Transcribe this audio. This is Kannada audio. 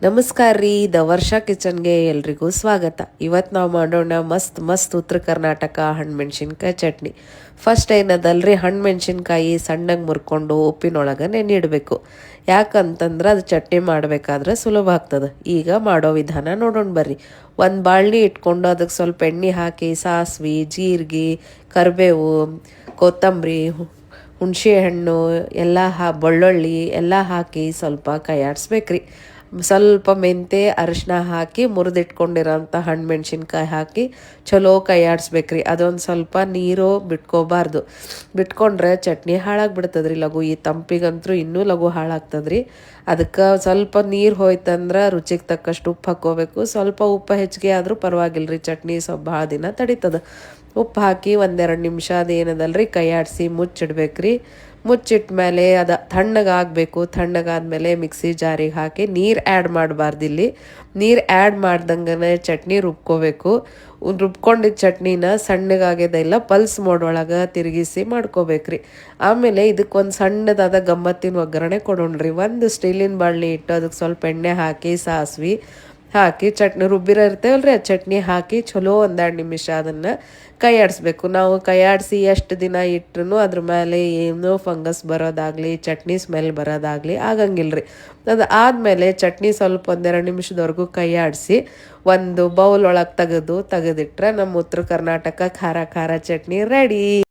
ನಮಸ್ಕಾರ ರೀ ದ ವರ್ಷ ಕಿಚನ್ಗೆ ಎಲ್ರಿಗೂ ಸ್ವಾಗತ. ಇವತ್ತು ನಾವು ಮಾಡೋಣ ಮಸ್ತ್ ಉತ್ತರ ಕರ್ನಾಟಕ ಹಣ್ಣುಮೆಣ್ಸಿನ್ಕಾಯಿ ಚಟ್ನಿ. ಫಸ್ಟ್ ಏನದಲ್ರಿ, ಹಣ್ಣುಮೆಣ್ಸಿನ್ಕಾಯಿ ಸಣ್ಣಗೆ ಮುರ್ಕೊಂಡು ಉಪ್ಪಿನೊಳಗೆ ನೆನಿಡಬೇಕು. ಯಾಕಂತಂದ್ರೆ ಅದು ಚಟ್ನಿ ಮಾಡಬೇಕಾದ್ರೆ ಸುಲಭ ಆಗ್ತದೆ. ಈಗ ಮಾಡೋ ವಿಧಾನ ನೋಡೋಣ ಬರ್ರಿ. ಒಂದು ಬಾಳ್ನಿ ಇಟ್ಕೊಂಡು ಅದಕ್ಕೆ ಸ್ವಲ್ಪ ಎಣ್ಣೆ ಹಾಕಿ ಸಾಸಿವೆ, ಜೀರಿಗೆ, ಕರಿಬೇವು, ಕೊತ್ತಂಬರಿ, ಹುಣಸೆ ಹಣ್ಣು ಎಲ್ಲ ಬೆಳ್ಳುಳ್ಳಿ ಎಲ್ಲ ಹಾಕಿ ಸ್ವಲ್ಪ ಕೈಯಾಡಿಸ್ಬೇಕ್ರಿ. ಸ್ವಲ್ಪ ಮೆಂತೆ ಅರಿಶಿನ ಹಾಕಿ ಮುರಿದಿಟ್ಕೊಂಡಿರೋಂಥ ಹಣ್ಣು ಮೆಣಸಿನ್ಕಾಯಿ ಹಾಕಿ ಚಲೋ ಕೈಯಾಡಿಸ್ಬೇಕ್ರಿ. ಅದೊಂದು ಸ್ವಲ್ಪ ನೀರು ಬಿಟ್ಕೋಬಾರ್ದು. ಬಿಟ್ಕೊಂಡ್ರೆ ಚಟ್ನಿ ಹಾಳಾಗ್ಬಿಡ್ತದ್ರಿ ಲಘು. ಈ ತಂಪಿಗಂತೂ ಇನ್ನೂ ಲಘು ಹಾಳಾಗ್ತದ್ರಿ. ಅದಕ್ಕೆ ಸ್ವಲ್ಪ ನೀರು ಹೋಯ್ತಂದ್ರೆ ರುಚಿಗೆ ತಕ್ಕಷ್ಟು ಉಪ್ಪು ಹಾಕ್ಕೋಬೇಕು. ಸ್ವಲ್ಪ ಉಪ್ಪು ಹೆಚ್ಚಿಗೆ ಆದರೂ ಪರವಾಗಿಲ್ಲ ರೀ, ಚಟ್ನಿ ಸ್ವಲ್ಪ ಭಾಳ ದಿನ ತಡೀತದೆ. ಉಪ್ಪು ಹಾಕಿ ಒಂದೆರಡು ನಿಮಿಷ ಅದೇನದಲ್ರಿ ಕೈಯಾಡಿಸಿ ಮುಚ್ಚಿಡ್ಬೇಕ್ರಿ. ಮುಚ್ಚಿಟ್ಟ ಮೇಲೆ ಅದು ತಣ್ಣಗಾಗಬೇಕು. ತಣ್ಣಗಾದ್ಮೇಲೆ ಮಿಕ್ಸಿ ಜಾರಿಗೆ ಹಾಕಿ ನೀರು ಆ್ಯಡ್ ಮಾಡಬಾರ್ದು. ಇಲ್ಲಿ ನೀರು ಆ್ಯಡ್ ಮಾಡ್ದಂಗೆ ಚಟ್ನಿ ರುಬ್ಕೋಬೇಕು. ರುಬ್ಕೊಂಡಿದ್ದ ಚಟ್ನಿನ ಸಣ್ಣಗಾಗ್ಯದ ಇಲ್ಲ ಪಲ್ಸ್ ಮೋಡೊಳಗೆ ತಿರುಗಿಸಿ ಮಾಡ್ಕೋಬೇಕ್ರಿ. ಆಮೇಲೆ ಇದಕ್ಕೊಂದು ಸಣ್ಣದಾದ ಗಮ್ಮತ್ತಿನ ಒಗ್ಗರಣೆ ಕೊಡೋಣ್ರಿ. ಒಂದು ಸ್ಟೀಲಿನ ಬಾಳ್ನಿ ಇಟ್ಟು ಅದಕ್ಕೆ ಸ್ವಲ್ಪ ಎಣ್ಣೆ ಹಾಕಿ ಸಾಸಿವೆ ಹಾಕಿ ಚಟ್ನಿ ರುಬ್ಬಿರೋ ಇರ್ತೇವಲ್ರಿ, ಆ ಚಟ್ನಿ ಹಾಕಿ ಚಲೋ ಒಂದೆರಡು ನಿಮಿಷ ಅದನ್ನು ಕೈಯಾಡಿಸ್ಬೇಕು. ನಾವು ಕೈಯಾಡಿಸಿ ಎಷ್ಟು ದಿನ ಇಟ್ಟರು ಅದ್ರ ಮೇಲೆ ಏನೋ ಫಂಗಸ್ ಬರೋದಾಗಲಿ ಚಟ್ನಿ ಸ್ಮೆಲ್ ಬರೋದಾಗಲಿ ಆಗಂಗಿಲ್ಲ ರೀ. ಅದು ಆದಮೇಲೆ ಚಟ್ನಿ ಸ್ವಲ್ಪ ಒಂದೆರಡು ನಿಮಿಷದವರೆಗೂ ಕೈಯಾಡಿಸಿ ಒಂದು ಬೌಲ್ ಒಳಗೆ ತೆಗೆದಿಟ್ರೆ ನಮ್ಮ ಉತ್ತರ ಕರ್ನಾಟಕ ಖಾರ ಖಾರ ಚಟ್ನಿ ರೆಡಿ.